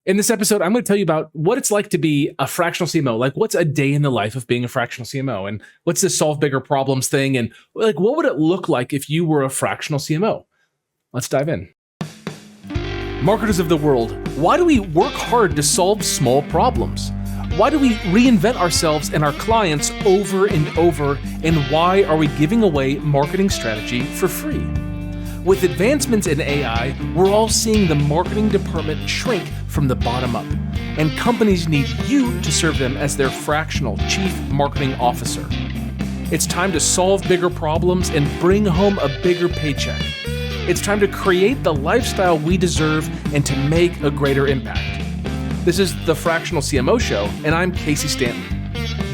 In this episode, I'm going to tell you about what it's like to be a fractional CMO. Like, what's a day in the life of being a fractional CMO? And what's this solve bigger problems thing? And like, what would it look like if you were a fractional CMO? Let's dive in. Marketers of the world, why do we work hard to solve small problems? Why do we reinvent ourselves and our clients over and over? And why are we giving away marketing strategy for free? With advancements in AI, we're all seeing the marketing department shrink from the bottom up, and companies need you to serve them as their fractional chief marketing officer. It's time to solve bigger problems and bring home a bigger paycheck. It's time to create the lifestyle we deserve and to make a greater impact. This is the Fractional CMO Show, and I'm Casey Stanton.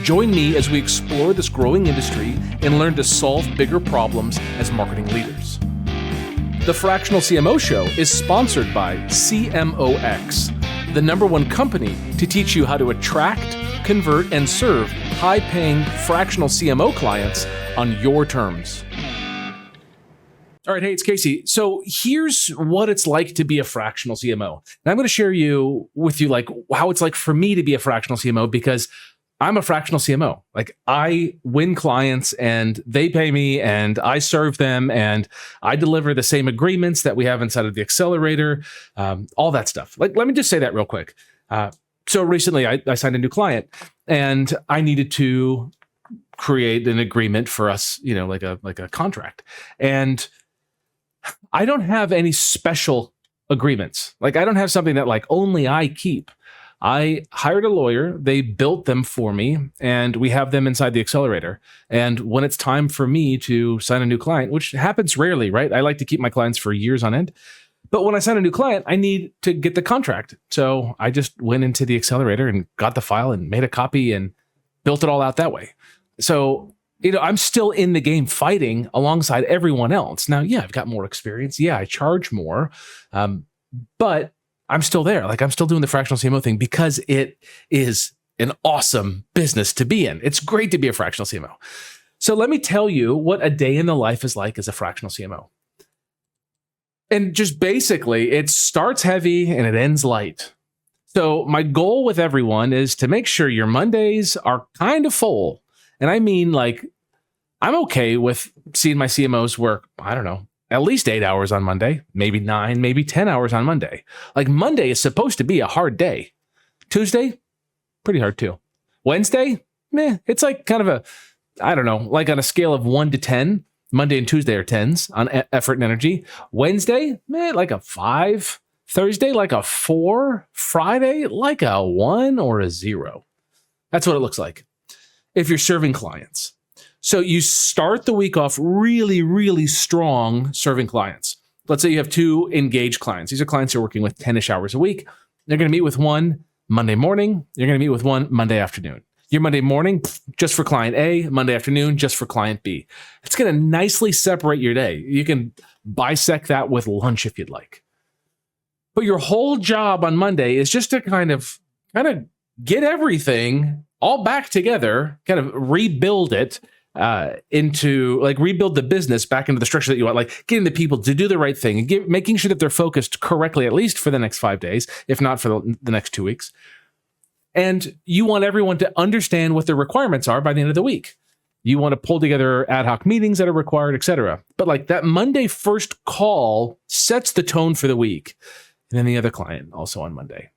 Join me as we explore this growing industry and learn to solve bigger problems as marketing leaders. The Fractional CMO Show is sponsored by CMOs, the #1 company to teach you how to attract, convert, and serve high-paying fractional CMO clients on your terms. All right, hey, it's Casey. So here's what it's like to be a fractional CMO. And I'm going to share with you like how it's like for me to be a fractional CMO, because I'm a fractional CMO. Like, I win clients and they pay me and I serve them and I deliver the same agreements that we have inside of the accelerator, all that stuff. Like, let me just say that real quick. So recently I signed a new client and I needed to create an agreement for us, like a contract. And I don't have any special agreements. Like, I don't have something that like only I keep. I hired a lawyer, they built them for me, and we have them inside the accelerator. And when it's time for me to sign a new client, which happens rarely, right? I like to keep my clients for years on end. But when I sign a new client, I need to get the contract. So I just went into the accelerator and got the file and made a copy and built it all out that way. So, I'm still in the game fighting alongside everyone else. Now, yeah, I've got more experience. Yeah, I charge more. But I'm still there. Like, I'm still doing the fractional CMO thing because it is an awesome business to be in. It's great to be a fractional CMO. So let me tell you what a day in the life is like as a fractional CMO. And just basically, it starts heavy and it ends light. So my goal with everyone is to make sure your Mondays are kind of full. And I mean, like, I'm okay with seeing my CMOs work, I don't know, at least 8 hours on Monday, maybe 9, maybe 10 hours on Monday. Like, Monday is supposed to be a hard day. Tuesday, pretty hard too. Wednesday, it's like kind of I don't know, like on a scale of 1 to 10, Monday and Tuesday are 10s on effort and energy. Wednesday, like a 5. Thursday, like a 4. Friday, like a 1 or a 0. That's what it looks like if you're serving clients. So you start the week off really, really strong serving clients. Let's say you have 2 engaged clients. These are clients who are working with 10-ish hours a week. They're going to meet with one Monday morning. You're going to meet with one Monday afternoon. Your Monday morning, just for client A. Monday afternoon, just for client B. It's going to nicely separate your day. You can bisect that with lunch if you'd like. But your whole job on Monday is just to kind of get everything all back together, kind of rebuild it, rebuild the business back into the structure that you want, like getting the people to do the right thing and making sure that they're focused correctly, at least for the next 5 days, if not for the next 2 weeks. And you want everyone to understand what their requirements are by the end of the week. You want to pull together ad hoc meetings that are required, etc. But like that Monday first call sets the tone for the week. And then the other client also on Monday.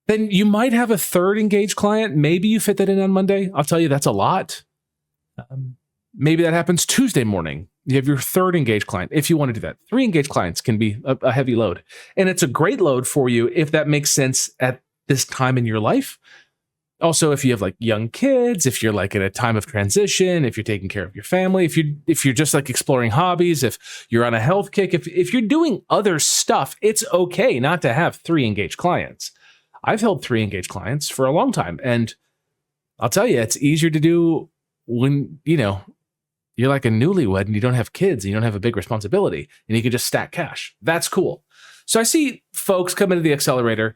Then you might have a third engaged client. Maybe you fit that in on Monday. I'll tell you, that's a lot. Maybe that happens Tuesday morning. You have your third engaged client. If you want to do that, 3 engaged clients can be a heavy load. And it's a great load for you if that makes sense at this time in your life. Also, if you have like young kids, if you're like at a time of transition, if you're taking care of your family, if you're just like exploring hobbies, if you're on a health kick, if you're doing other stuff, it's okay not to have 3 engaged clients. I've held 3 engaged clients for a long time. And I'll tell you, it's easier to do when, you're like a newlywed and you don't have kids and you don't have a big responsibility and you can just stack cash. That's cool. So I see folks come into the accelerator.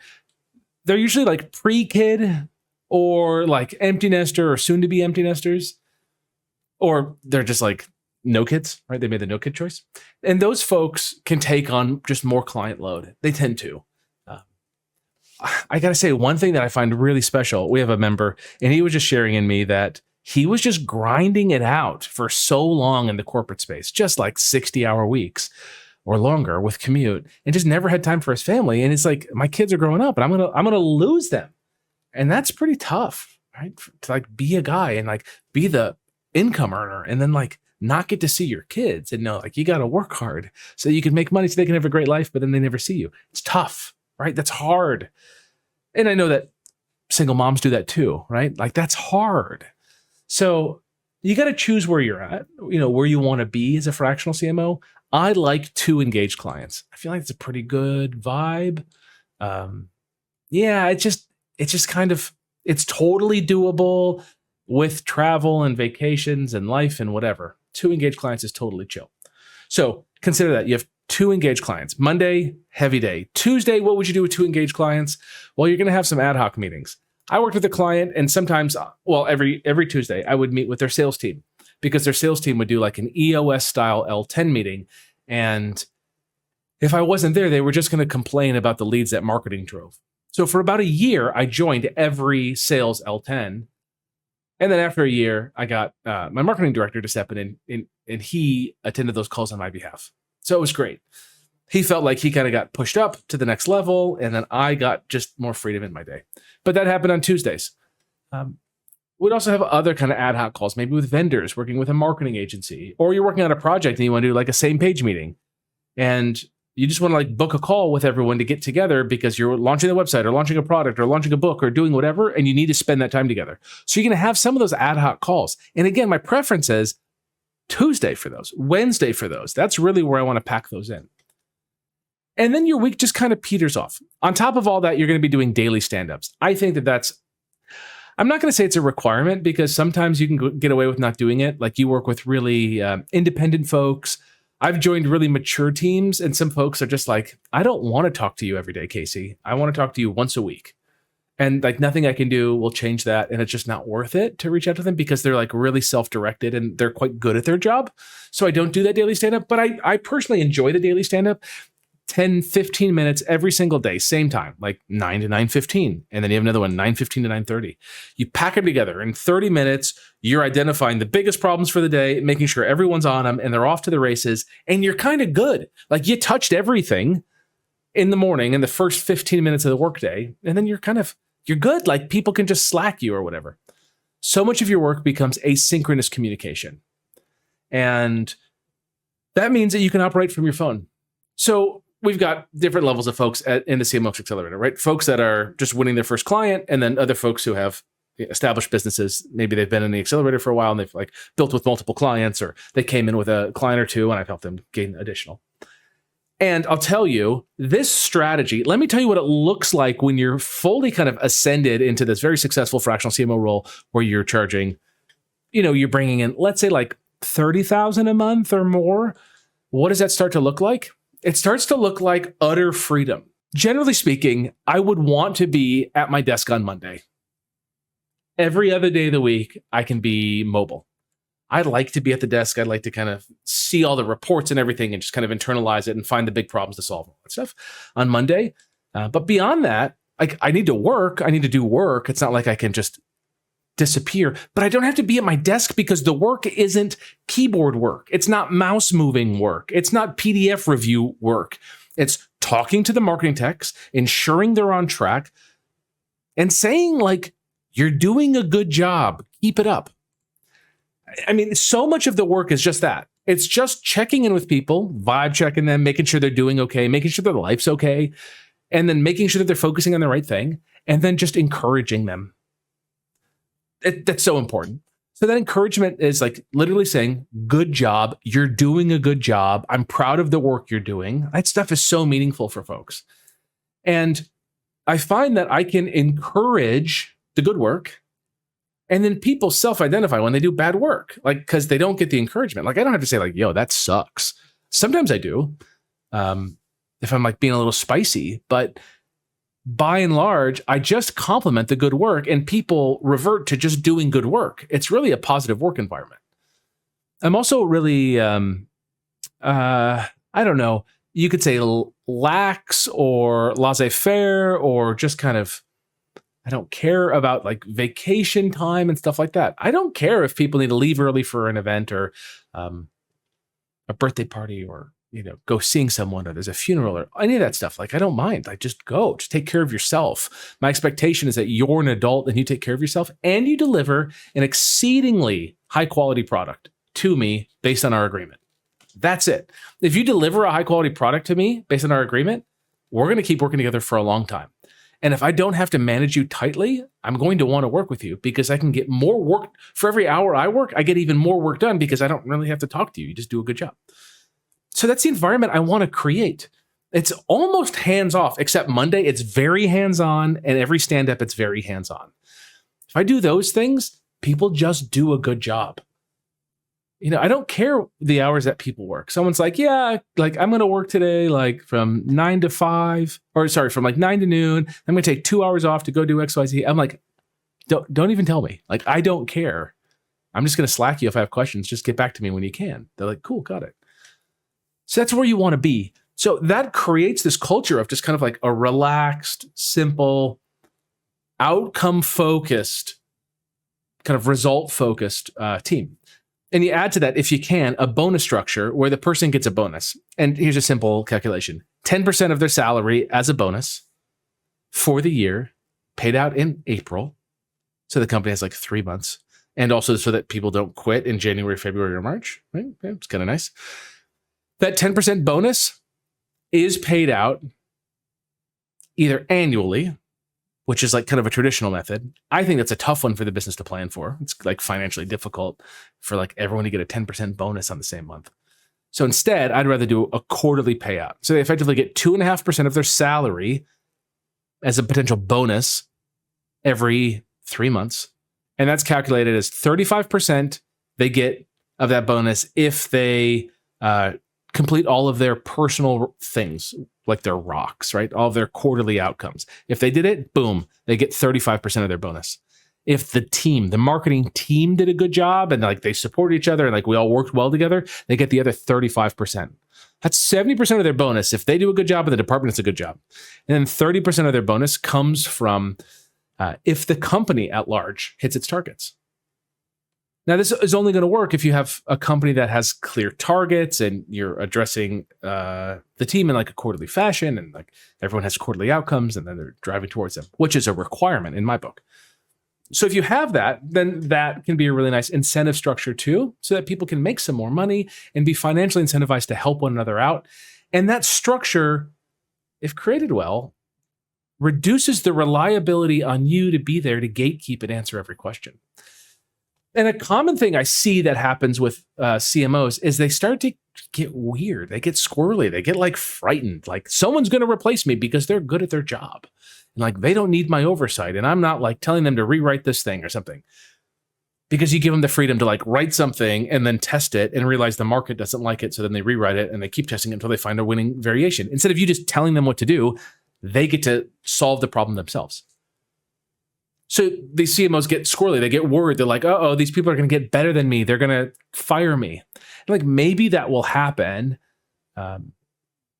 They're usually like pre-kid or like empty nester or soon to be empty nesters, or they're just like no kids, right? They made the no kid choice. And those folks can take on just more client load. They tend to. I got to say, one thing that I find really special, we have a member and he was just sharing in me that he was just grinding it out for so long in the corporate space, just like 60-hour weeks or longer with commute, and just never had time for his family. And it's like, my kids are growing up and I'm going to lose them. And that's pretty tough, right? To like be a guy and like be the income earner and then like not get to see your kids and know like you got to work hard so you can make money so they can have a great life, but then they never see you. It's tough, right? That's hard. And I know that single moms do that too, right? Like that's hard. So you got to choose where you're at, where you want to be as a fractional CMO. I like to engage clients. I feel like it's a pretty good vibe. It's just kind of, it's totally doable with travel and vacations and life and whatever. To engage clients is totally chill. So consider that you have 2 engaged clients. Monday, heavy day. Tuesday, what would you do with 2 engaged clients? Well, you're going to have some ad hoc meetings. I worked with a client and sometimes, every Tuesday, I would meet with their sales team because their sales team would do like an EOS style L10 meeting. And if I wasn't there, they were just going to complain about the leads that marketing drove. So for about a year, I joined every sales L10. And then after a year, I got my marketing director to step in and he attended those calls on my behalf. So it was great. He felt like he kind of got pushed up to the next level, and then I got just more freedom in my day. But that happened on Tuesdays. We'd also have other kind of ad hoc calls, maybe with vendors, working with a marketing agency, or you're working on a project and you want to do like a same page meeting. And you just want to like book a call with everyone to get together because you're launching a website or launching a product or launching a book or doing whatever, and you need to spend that time together. So you're going to have some of those ad hoc calls. And again, my preference is Tuesday for those, Wednesday for those. That's really where I want to pack those in. And then your week just kind of peters off. On top of all that, you're going to be doing daily stand-ups. I think I'm not going to say it's a requirement because sometimes you can get away with not doing it. Like you work with really independent folks. I've joined really mature teams and some folks are just like, I don't want to talk to you every day, Casey. I want to talk to you once a week. And like nothing I can do will change that. And it's just not worth it to reach out to them because they're like really self-directed and they're quite good at their job. So I don't do that daily stand-up, but I personally enjoy the daily stand-up. 10, 15 minutes every single day, same time, like 9 to 9:15. And then you have another one, 9:15 to 9:30. You pack them together in 30 minutes. You're identifying the biggest problems for the day, making sure everyone's on them and they're off to the races. And you're kind of good. Like you touched everything in the morning in the first 15 minutes of the workday. And then you're good. Like people can just Slack you or whatever. So much of your work becomes asynchronous communication. And that means that you can operate from your phone. So we've got different levels of folks in the CMOs Accelerator, right? Folks that are just winning their first client, and then other folks who have established businesses. Maybe they've been in the accelerator for a while and they've like built with multiple clients, or they came in with a client or two and I've helped them gain additional. And I'll tell you, this strategy, let me tell you what it looks like when you're fully kind of ascended into this very successful fractional CMO role where you're charging, you're bringing in, let's say like 30,000 a month or more. What does that start to look like? It starts to look like utter freedom. Generally speaking, I would want to be at my desk on Monday. Every other day of the week, I can be mobile. I like to be at the desk. I'd like to kind of see all the reports and everything and just kind of internalize it and find the big problems to solve all that stuff on Monday. But beyond that, I need to work. I need to do work. It's not like I can just disappear, but I don't have to be at my desk because the work isn't keyboard work. It's not mouse moving work. It's not PDF review work. It's talking to the marketing techs, ensuring they're on track, and saying like, you're doing a good job. Keep it up. I mean, so much of the work is just that. It's just checking in with people, vibe checking them, making sure they're doing okay, making sure their life's okay, and then making sure that they're focusing on the right thing, and then just encouraging them. That's so important. So that encouragement is like literally saying, good job. You're doing a good job. I'm proud of the work you're doing. That stuff is so meaningful for folks. And I find that I can encourage the good work, and then people self-identify when they do bad work, like, because they don't get the encouragement. Like, I don't have to say like, yo, that sucks. Sometimes I do, if I'm like being a little spicy, but by and large, I just compliment the good work and people revert to just doing good work. It's really a positive work environment. I'm also really, I don't know, you could say lax or laissez-faire or just kind of, I don't care about like vacation time and stuff like that. I don't care if people need to leave early for an event or a birthday party or, go seeing someone or there's a funeral or any of that stuff. Like, I don't mind. Like, just go, just take care of yourself. My expectation is that you're an adult and you take care of yourself and you deliver an exceedingly high quality product to me based on our agreement. That's it. If you deliver a high quality product to me based on our agreement, we're going to keep working together for a long time. And if I don't have to manage you tightly, I'm going to want to work with you because I can get more work. For every hour I work, I get even more work done because I don't really have to talk to you. You just do a good job. So that's the environment I want to create. It's almost hands-off, except Monday, it's very hands-on, and every stand-up, it's very hands-on. If I do those things, people just do a good job. I don't care the hours that people work. Someone's like, yeah, like I'm going to work today, like from 9 to 5, or sorry, from like 9 to noon. I'm going to take 2 hours off to go do XYZ. I'm like, don't even tell me. Like, I don't care. I'm just going to slack you if I have questions. Just get back to me when you can. They're like, cool, got it. So that's where you want to be. So that creates this culture of just kind of like a relaxed, simple, outcome-focused, kind of result-focused team. And you add to that, if you can, a bonus structure where the person gets a bonus. And here's a simple calculation. 10% of their salary as a bonus for the year, paid out in April. So the company has like 3 months. And also so that people don't quit in January, February, or March. Right? Yeah, it's kind of nice. That 10% bonus is paid out either annually, which is like kind of a traditional method. I think that's a tough one for the business to plan for. It's like financially difficult for like everyone to get a 10% bonus on the same month. So instead, I'd rather do a quarterly payout. So they effectively get 2.5% of their salary as a potential bonus every 3 months. And that's calculated as 35% they get of that bonus if they complete all of their personal things, like their rocks, right? All of their quarterly outcomes. If they did it, boom, they get 35% of their bonus. If the marketing team did a good job and like they support each other and like we all worked well together, they get the other 35%. That's 70% of their bonus if they do a good job and the department does a good job. And then 30% of their bonus comes from if the company at large hits its targets. Now, this is only going to work if you have a company that has clear targets and you're addressing the team in like a quarterly fashion and like everyone has quarterly outcomes and then they're driving towards them, which is a requirement in my book. So if you have that, then that can be a really nice incentive structure too, so that people can make some more money and be financially incentivized to help one another out. And that structure, if created well, reduces the reliability on you to be there to gatekeep and answer every question. And a common thing I see that happens with CMOs is they start to get weird. They get squirrely. They get like frightened. Like someone's going to replace me because they're good at their job. And like they don't need my oversight. And I'm not like telling them to rewrite this thing or something. Because you give them the freedom to like write something and then test it and realize the market doesn't like it. So then they rewrite it and they keep testing it until they find a winning variation. Instead of you just telling them what to do, they get to solve the problem themselves. So these CMOs get squirrely. They get worried. They're like, oh, these people are going to get better than me. They're going to fire me. And like maybe that will happen. But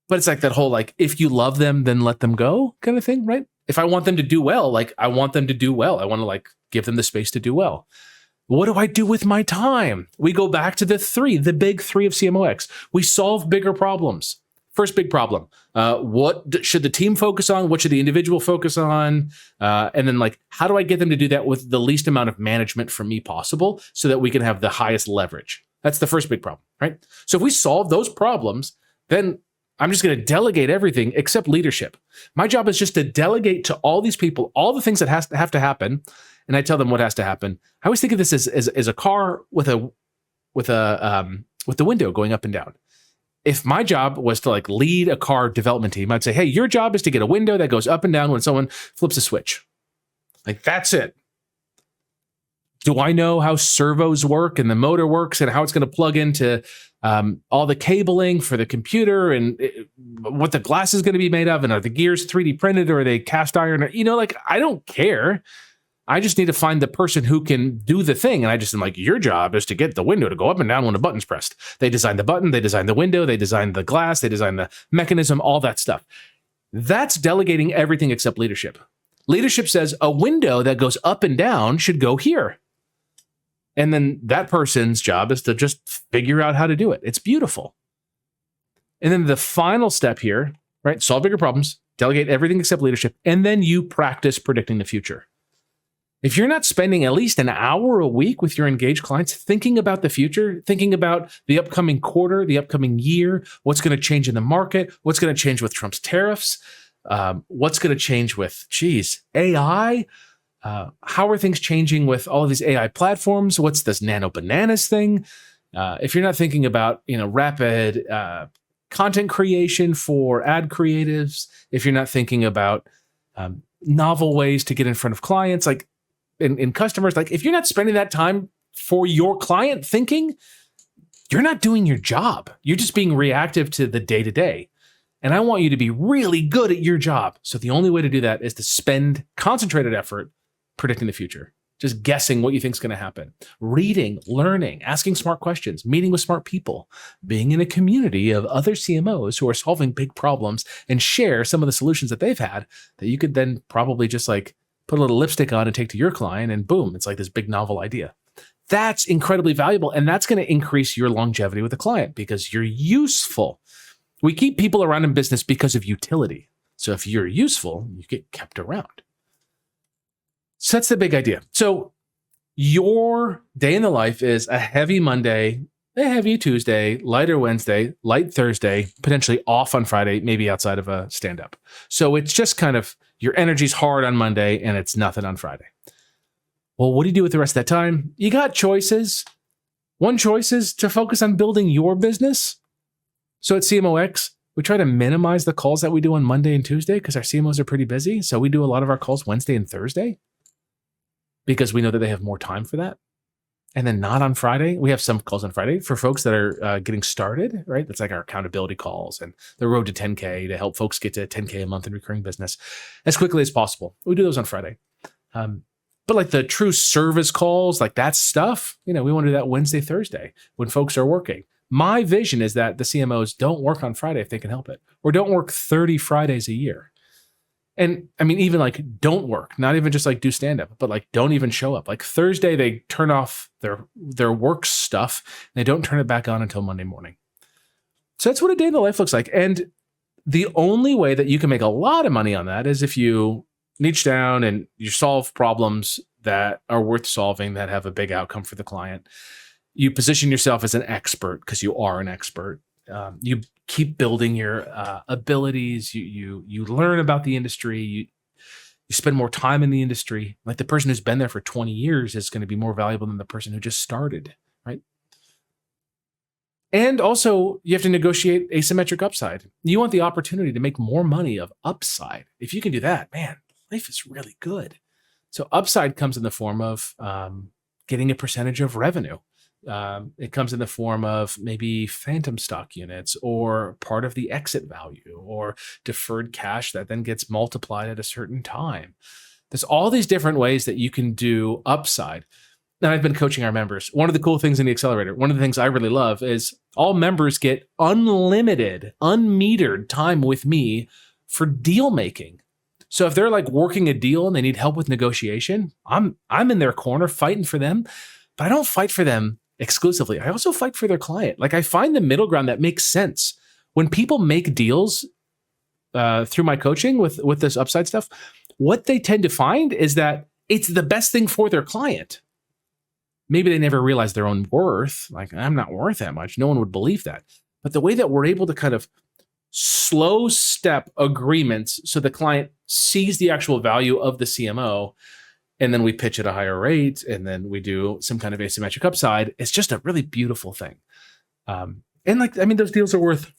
it's like that whole like, if you love them, then let them go kind of thing, right? If I want them to do well, like I want them to do well. I want to like give them the space to do well. What do I do with my time? We go back to the big three of CMOX. We solve bigger problems. First big problem. What should the team focus on? What should the individual focus on? And then like, how do I get them to do that with the least amount of management from me possible so that we can have the highest leverage? That's the first big problem, right? So if we solve those problems, then I'm just going to delegate everything except leadership. My job is just to delegate to all these people, all the things that have to happen. And I tell them what has to happen. I always think of this as a car with the window going up and down. If my job was to like lead a car development team, I'd say, hey, your job is to get a window that goes up and down when someone flips a switch. Like, that's it. Do I know how servos work and the motor works and how it's going to plug into all the cabling for the computer and what the glass is going to be made of? And are the gears 3D printed or are they cast iron? Like, I don't care. I just need to find the person who can do the thing. And I just am like, your job is to get the window to go up and down when a button's pressed. They design the button, they design the window, they design the glass, they design the mechanism, all that stuff. That's delegating everything except leadership. Leadership says a window that goes up and down should go here. And then that person's job is to just figure out how to do it. It's beautiful. And then the final step here, right? Solve bigger problems, delegate everything except leadership, and then you practice predicting the future. If you're not spending at least an hour a week with your engaged clients thinking about the future, thinking about the upcoming quarter, the upcoming year, what's going to change in the market, what's going to change with Trump's tariffs, what's going to change with, AI, how are things changing with all of these AI platforms? What's this nano bananas thing? If you're not thinking about, rapid content creation for ad creatives, if you're not thinking about novel ways to get in front of clients, like in customers, like if you're not spending that time for your client thinking, you're not doing your job. You're just being reactive to the day-to-day. And I want you to be really good at your job. So the only way to do that is to spend concentrated effort predicting the future, just guessing what you think is going to happen, reading, learning, asking smart questions, meeting with smart people, being in a community of other CMOs who are solving big problems and share some of the solutions that they've had that you could then probably just like put a little lipstick on and take to your client, and boom, it's like this big novel idea. That's incredibly valuable, and that's going to increase your longevity with the client because you're useful. We keep people around in business because of utility. So if you're useful, you get kept around. So that's the big idea. So your day in the life is a heavy Monday, a heavy Tuesday, lighter Wednesday, light Thursday, potentially off on Friday, maybe outside of a stand-up. So it's just kind of your energy's hard on Monday and it's nothing on Friday. Well, what do you do with the rest of that time? You got choices. One choice is to focus on building your business. So at CMOX, we try to minimize the calls that we do on Monday and Tuesday because our CMOs are pretty busy. So we do a lot of our calls Wednesday and Thursday because we know that they have more time for that. And then not on Friday. We have some calls on Friday for folks that are getting started, right? That's like our accountability calls and the road to 10K to help folks get to 10K a month in recurring business as quickly as possible. We do those on Friday. But like the true service calls, like that stuff, we want to do that Wednesday, Thursday when folks are working. My vision is that the CMOs don't work on Friday if they can help it, or don't work 30 Fridays a year. And I mean, even like don't work, not even just like do stand-up, but like don't even show up. Like Thursday, they turn off their work stuff and they don't turn it back on until Monday morning. So that's what a day in the life looks like. And the only way that you can make a lot of money on that is if you niche down and you solve problems that are worth solving, that have a big outcome for the client. You position yourself as an expert because you are an expert. You keep building your abilities. You learn about the industry. You spend more time in the industry. Like the person who's been there for 20 years is going to be more valuable than the person who just started, right? And also, you have to negotiate asymmetric upside. You want the opportunity to make more money of upside. If you can do that, man, life is really good. So upside comes in the form of getting a percentage of revenue. It comes in the form of maybe phantom stock units or part of the exit value or deferred cash that then gets multiplied at a certain time. There's all these different ways that you can do upside. And I've been coaching our members. One of the cool things in the accelerator, one of the things I really love is all members get unlimited, unmetered time with me for deal making. So if they're like working a deal and they need help with negotiation, I'm in their corner fighting for them, but I don't fight for them exclusively. I also fight for their client. Like I find the middle ground that makes sense. When people make deals through my coaching with this upside stuff, what they tend to find is that it's the best thing for their client. Maybe they never realized their own worth. Like I'm not worth that much. No one would believe that. But the way that we're able to kind of slow step agreements so the client sees the actual value of the CMO, and then we pitch at a higher rate, and then we do some kind of asymmetric upside. It's just a really beautiful thing. And like, I mean, those deals are worth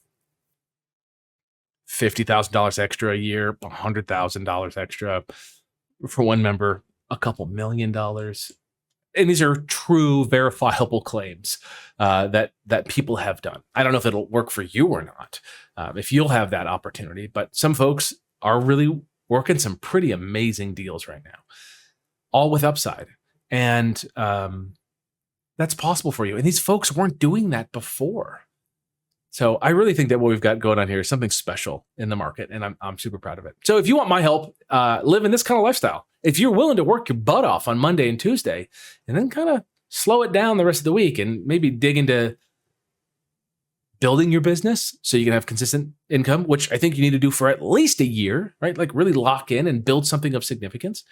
$50,000 extra a year, $100,000 extra for one member, a couple $1 million. And these are true verifiable claims that people have done. I don't know if it'll work for you or not, if you'll have that opportunity, but some folks are really working some pretty amazing deals right now. all with upside. And that's possible for you. And these folks weren't doing that before. So I really think that what we've got going on here is something special in the market, and I'm super proud of it. So if you want my help living this kind of lifestyle, if you're willing to work your butt off on Monday and Tuesday, and then kind of slow it down the rest of the week and maybe dig into building your business so you can have consistent income, which I think you need to do for at least a year, right? Like really lock in and build something of significance.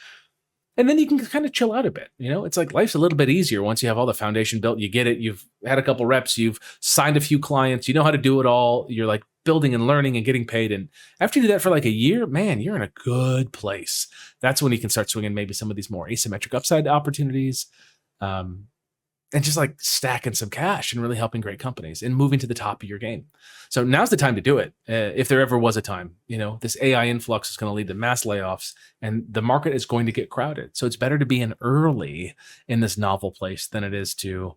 And then you can kind of chill out a bit. It's like life's a little bit easier once you have all the foundation built. You get it. You've had a couple reps. You've signed a few clients. You know how to do it all. You're like building and learning and getting paid. And after you do that for like a year, man, you're in a good place. That's when you can start swinging maybe some of these more asymmetric upside opportunities. And just like stacking some cash and really helping great companies and moving to the top of your game. So now's the time to do it. If there ever was a time, this AI influx is going to lead to mass layoffs and the market is going to get crowded. So it's better to be in early in this novel place than it is to,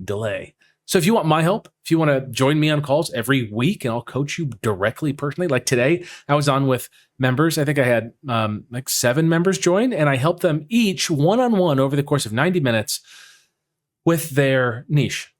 delay. So if you want my help, if you want to join me on calls every week and I'll coach you directly personally, like today I was on with members. I think I had like 7 members join and I helped them each one-on-one over the course of 90 minutes with their niche,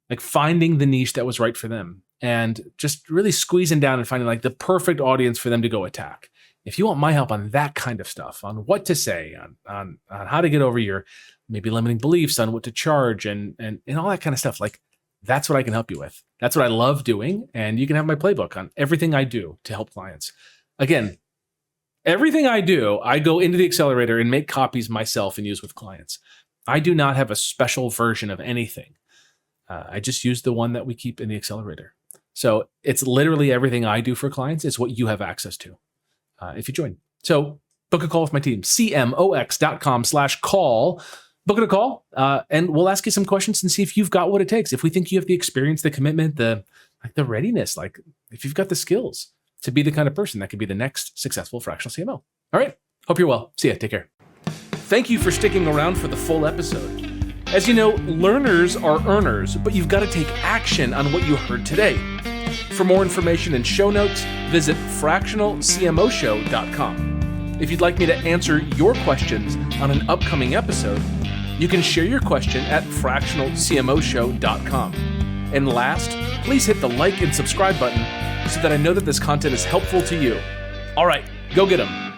like finding the niche that was right for them and just really squeezing down and finding like the perfect audience for them to go attack. If you want my help on that kind of stuff, on what to say, on how to get over your maybe limiting beliefs, on what to charge and all that kind of stuff, like that's what I can help you with. That's what I love doing. And you can have my playbook on everything I do to help clients. Again, everything I do, I go into the accelerator and make copies myself and use with clients. I do not have a special version of anything. I just use the one that we keep in the accelerator. So it's literally everything I do for clients is what you have access to if you join. So book a call with my team, cmox.com/call. Book it a call and we'll ask you some questions and see if you've got what it takes. If we think you have the experience, the commitment, the readiness, like if you've got the skills to be the kind of person that could be the next successful fractional CMO. All right. Hope you're well. See ya. Take care. Thank you for sticking around for the full episode. As you know, learners are earners, but you've got to take action on what you heard today. For more information and show notes, visit fractionalcmoshow.com. If you'd like me to answer your questions on an upcoming episode, you can share your question at fractionalcmoshow.com. And last, please hit the like and subscribe button so that I know that this content is helpful to you. All right, go get them.